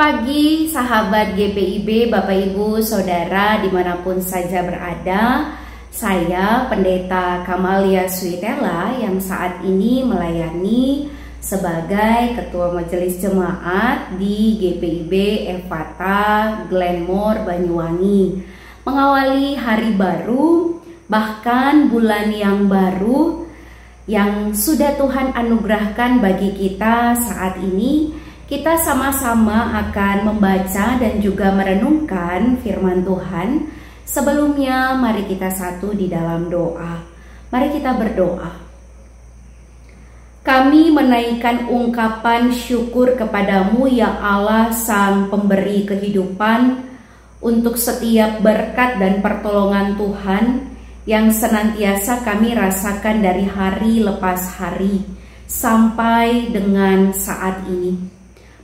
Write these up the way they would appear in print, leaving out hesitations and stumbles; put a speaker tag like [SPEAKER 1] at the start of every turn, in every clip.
[SPEAKER 1] pagi sahabat GPIB, Bapak Ibu, Saudara dimanapun saja berada. Saya Pendeta Kamalia Suitela yang saat ini melayani sebagai Ketua Majelis Jemaat di GPIB Efata Glenmore Banyuwangi. Mengawali hari baru, bahkan bulan yang baru yang sudah Tuhan anugerahkan bagi kita saat ini. Kita sama-sama akan membaca dan juga merenungkan firman Tuhan. Sebelumnya mari kita satu di dalam doa. Mari kita berdoa. Kami menaikkan ungkapan syukur kepadamu ya Allah Sang Pemberi kehidupan untuk setiap berkat dan pertolongan Tuhan yang senantiasa kami rasakan dari hari lepas hari sampai dengan saat ini.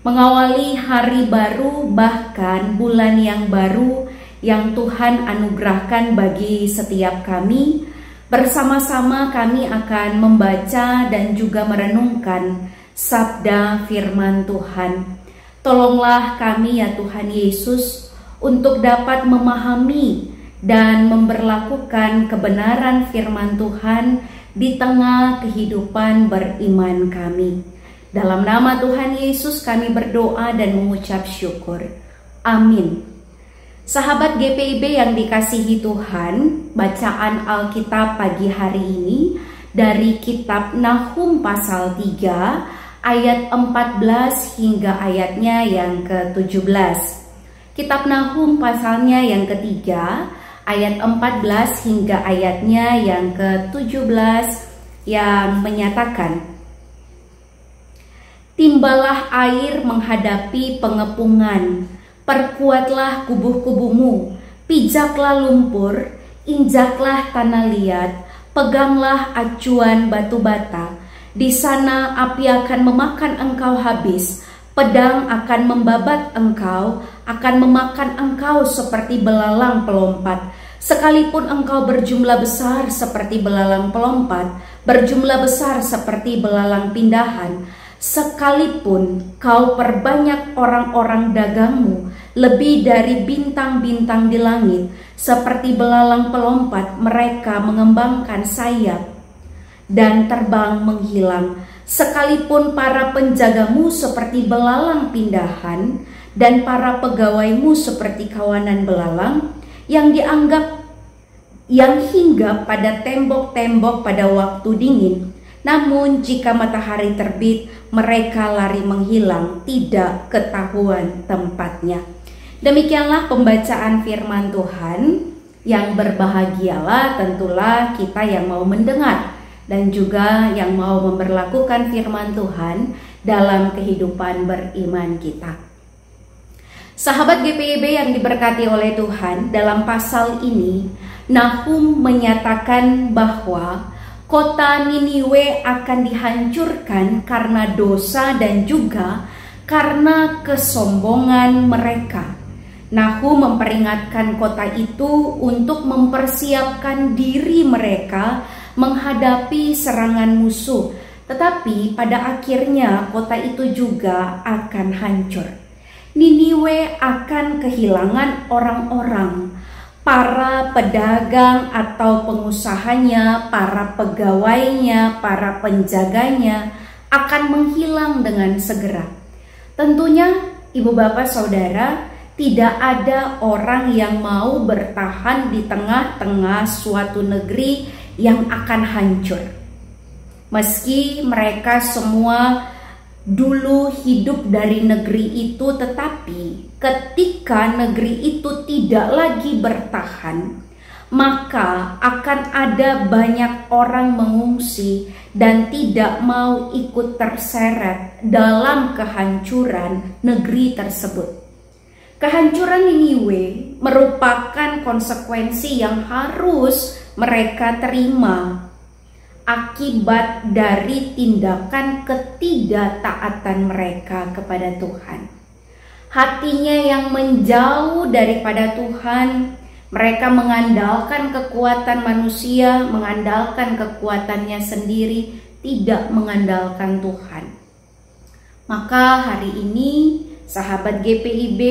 [SPEAKER 1] Mengawali hari baru, bahkan bulan yang baru yang Tuhan anugerahkan bagi setiap kami. Bersama-sama kami akan membaca dan juga merenungkan sabda firman Tuhan. Tolonglah kami ya Tuhan Yesus untuk dapat memahami dan memberlakukan kebenaran firman Tuhan di tengah kehidupan beriman kami. Dalam nama Tuhan Yesus kami berdoa dan mengucap syukur. Amin. Sahabat GPIB yang dikasihi Tuhan, bacaan Alkitab pagi hari ini dari kitab Nahum pasal 3 ayat 14 hingga ayatnya yang ke-17. Kitab Nahum pasalnya yang ketiga ayat 14 hingga ayatnya yang ke-17 yang menyatakan, timbalah air menghadapi pengepungan, perkuatlah kubu-kubumu, pijaklah lumpur, injaklah tanah liat, peganglah acuan batu bata. Di sana api akan memakan engkau habis, pedang akan membabat engkau, akan memakan engkau seperti belalang pelompat. Sekalipun engkau berjumlah besar seperti belalang pelompat, berjumlah besar seperti belalang pindahan, sekalipun kau perbanyak orang-orang dagangmu lebih dari bintang-bintang di langit, seperti belalang pelompat mereka mengembangkan sayap dan terbang menghilang. Sekalipun para penjagamu seperti belalang pindahan dan para pegawaimu seperti kawanan belalang yang hinggap pada tembok-tembok pada waktu dingin. Namun jika matahari terbit, mereka lari menghilang, tidak ketahuan tempatnya. Demikianlah pembacaan firman Tuhan. Yang berbahagialah tentulah kita yang mau mendengar dan juga yang mau memberlakukan firman Tuhan dalam kehidupan beriman kita. Sahabat GPIB yang diberkati oleh Tuhan, dalam pasal ini Nahum menyatakan bahwa kota Niniwe akan dihancurkan karena dosa dan juga karena kesombongan mereka. Nahum memperingatkan kota itu untuk mempersiapkan diri mereka menghadapi serangan musuh. Tetapi pada akhirnya kota itu juga akan hancur. Niniwe akan kehilangan orang-orang, para pedagang atau pengusahanya, para pegawainya, para penjaganya akan menghilang dengan segera. Tentunya Ibu Bapak Saudara, tidak ada orang yang mau bertahan di tengah-tengah suatu negeri yang akan hancur. Meski mereka semua dulu hidup dari negeri itu, tetapi ketika negeri itu tidak lagi bertahan, maka akan ada banyak orang mengungsi dan tidak mau ikut terseret dalam kehancuran negeri tersebut. Kehancuran Niniwe merupakan konsekuensi yang harus mereka terima akibat dari tindakan ketidaktaatan mereka kepada Tuhan. Hatinya yang menjauh daripada Tuhan, mereka mengandalkan kekuatan manusia, mengandalkan kekuatannya sendiri, tidak mengandalkan Tuhan. Maka hari ini sahabat GPIB,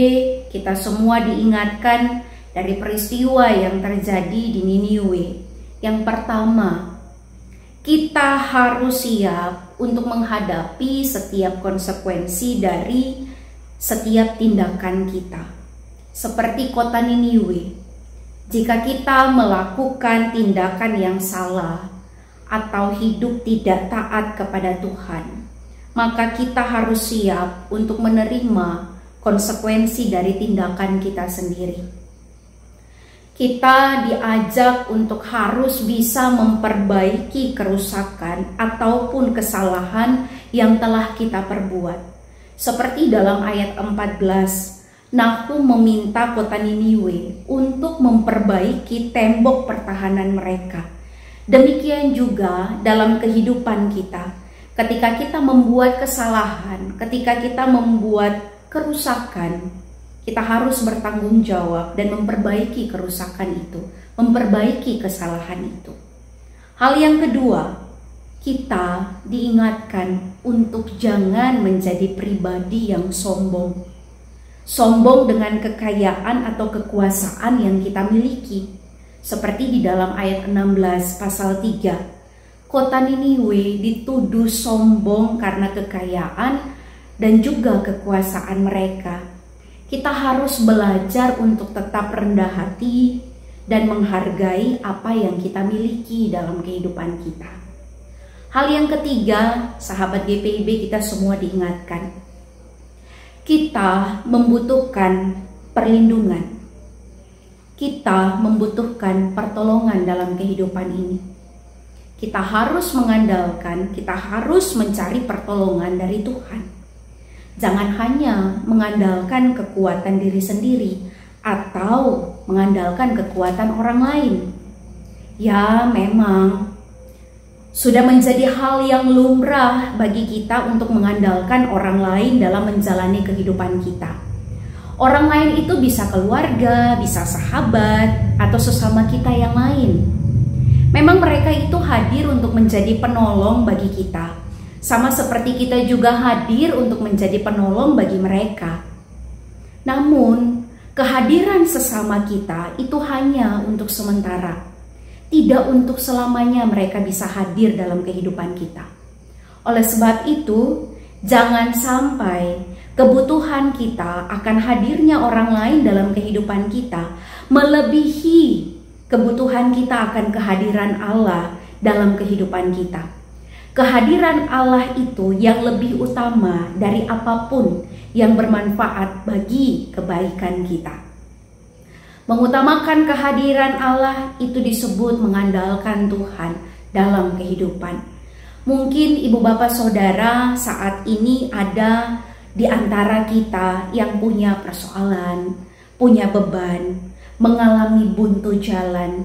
[SPEAKER 1] kita semua diingatkan dari peristiwa yang terjadi di Niniwe. Yang pertama, kita harus siap untuk menghadapi setiap konsekuensi dari setiap tindakan kita. Seperti kota Niniwe, jika kita melakukan tindakan yang salah atau hidup tidak taat kepada Tuhan, maka kita harus siap untuk menerima konsekuensi dari tindakan kita sendiri. Kita diajak untuk harus bisa memperbaiki kerusakan ataupun kesalahan yang telah kita perbuat. Seperti dalam ayat 14, Nahum meminta kota Niniwe untuk memperbaiki tembok pertahanan mereka. Demikian juga dalam kehidupan kita. Ketika kita membuat kesalahan, ketika kita membuat kerusakan, kita harus bertanggung jawab dan memperbaiki kerusakan itu, memperbaiki kesalahan itu. Hal yang kedua, kita diingatkan untuk jangan menjadi pribadi yang sombong. Sombong dengan kekayaan atau kekuasaan yang kita miliki. Seperti di dalam ayat 16 pasal 3. Kota Niniwe dituduh sombong karena kekayaan dan juga kekuasaan mereka. Kita harus belajar untuk tetap rendah hati dan menghargai apa yang kita miliki dalam kehidupan kita. Hal yang ketiga, sahabat GPIB, kita semua diingatkan. Kita membutuhkan perlindungan. Kita membutuhkan pertolongan dalam kehidupan ini. Kita harus mengandalkan, kita harus mencari pertolongan dari Tuhan. Jangan hanya mengandalkan kekuatan diri sendiri atau mengandalkan kekuatan orang lain. Ya, memang sudah menjadi hal yang lumrah bagi kita untuk mengandalkan orang lain dalam menjalani kehidupan kita. Orang lain itu bisa keluarga, bisa sahabat, atau sesama kita yang lain. Memang mereka itu hadir untuk menjadi penolong bagi kita. Sama seperti kita juga hadir untuk menjadi penolong bagi mereka. Namun, kehadiran sesama kita itu hanya untuk sementara. Tidak untuk selamanya mereka bisa hadir dalam kehidupan kita. Oleh sebab itu, jangan sampai kebutuhan kita akan hadirnya orang lain dalam kehidupan kita melebihi kebutuhan kita akan kehadiran Allah dalam kehidupan kita. Kehadiran Allah itu yang lebih utama dari apapun yang bermanfaat bagi kebaikan kita. Mengutamakan kehadiran Allah itu disebut mengandalkan Tuhan dalam kehidupan. Mungkin ibu bapak saudara saat ini ada di antara kita yang punya persoalan, punya beban, mengalami buntu jalan.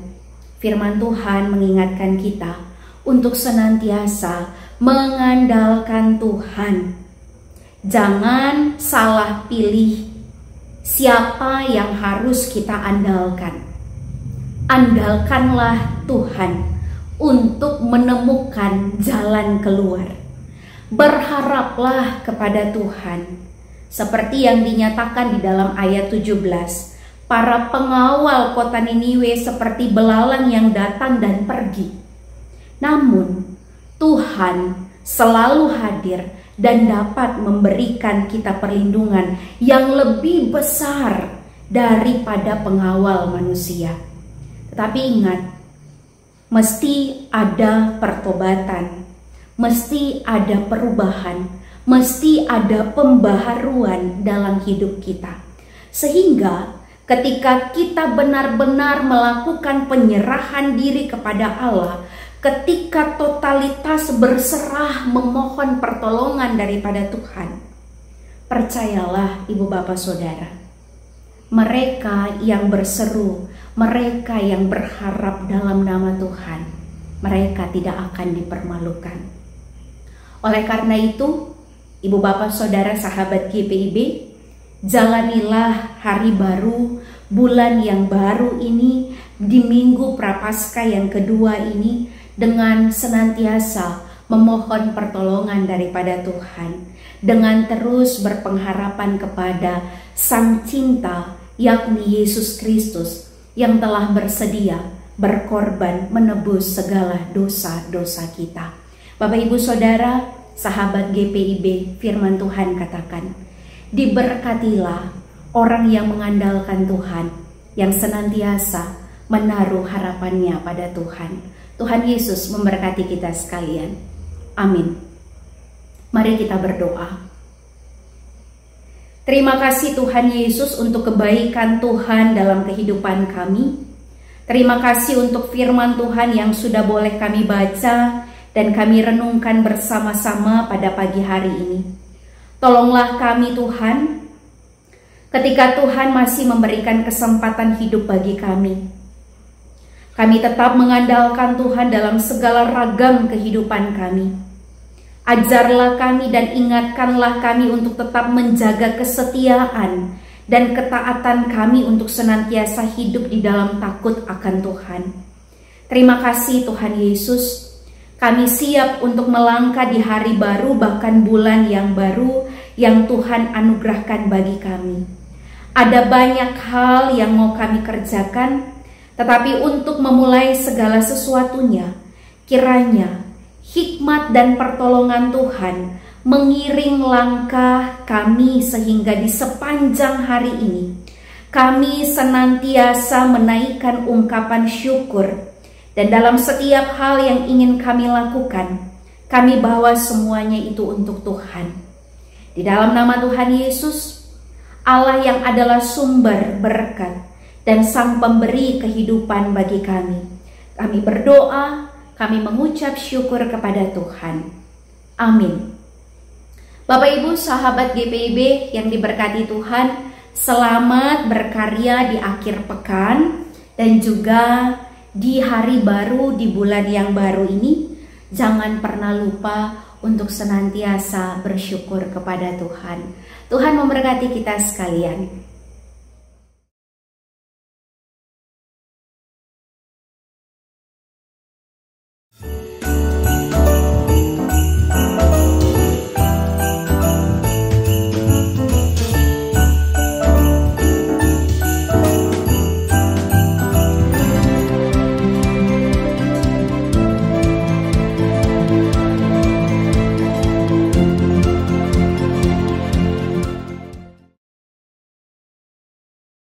[SPEAKER 1] Firman Tuhan mengingatkan kita untuk senantiasa mengandalkan Tuhan. Jangan salah pilih siapa yang harus kita andalkan. Andalkanlah Tuhan untuk menemukan jalan keluar. Berharaplah kepada Tuhan. Seperti yang dinyatakan di dalam ayat 17. Para pengawal kota Niniwe seperti belalang yang datang dan pergi. Namun Tuhan selalu hadir dan dapat memberikan kita perlindungan yang lebih besar daripada pengawal manusia. Tetapi ingat, mesti ada pertobatan, mesti ada perubahan, mesti ada pembaharuan dalam hidup kita. Sehingga ketika kita benar-benar melakukan penyerahan diri kepada Allah, ketika totalitas berserah memohon pertolongan daripada Tuhan, percayalah ibu bapak saudara, mereka yang berseru, mereka yang berharap dalam nama Tuhan, mereka tidak akan dipermalukan. Oleh karena itu, ibu bapak saudara sahabat GPIB, jalanilah hari baru, bulan yang baru ini, di minggu Prapaskah yang kedua ini, dengan senantiasa memohon pertolongan daripada Tuhan, dengan terus berpengharapan kepada Sang Cinta, yakni Yesus Kristus, yang telah bersedia berkorban menebus segala dosa-dosa kita. Bapak Ibu Saudara, sahabat GPIB, firman Tuhan katakan, diberkatilah orang yang mengandalkan Tuhan, yang senantiasa menaruh harapannya pada Tuhan. Tuhan Yesus memberkati kita sekalian. Amin. Mari kita berdoa. Terima kasih Tuhan Yesus untuk kebaikan Tuhan dalam kehidupan kami. Terima kasih untuk firman Tuhan yang sudah boleh kami baca dan kami renungkan bersama-sama pada pagi hari ini. Tolonglah kami Tuhan, ketika Tuhan masih memberikan kesempatan hidup bagi kami. Kami tetap mengandalkan Tuhan dalam segala ragam kehidupan kami. Ajarlah kami dan ingatkanlah kami untuk tetap menjaga kesetiaan dan ketaatan kami untuk senantiasa hidup di dalam takut akan Tuhan. Terima kasih Tuhan Yesus. Kami siap untuk melangkah di hari baru, bahkan bulan yang baru yang Tuhan anugerahkan bagi kami. Ada banyak hal yang mau kami kerjakan, tetapi untuk memulai segala sesuatunya, kiranya hikmat dan pertolongan Tuhan mengiring langkah kami sehingga di sepanjang hari ini kami senantiasa menaikkan ungkapan syukur, dan dalam setiap hal yang ingin kami lakukan, kami bawa semuanya itu untuk Tuhan. Di dalam nama Tuhan Yesus, Allah yang adalah sumber berkat dan Sang Pemberi kehidupan bagi kami, kami berdoa, kami mengucap syukur kepada Tuhan. Amin. Bapak Ibu sahabat GPIB yang diberkati Tuhan, selamat berkarya di akhir pekan dan juga di hari baru, di bulan yang baru ini. Jangan pernah lupa untuk senantiasa bersyukur kepada Tuhan. Tuhan memberkati kita sekalian.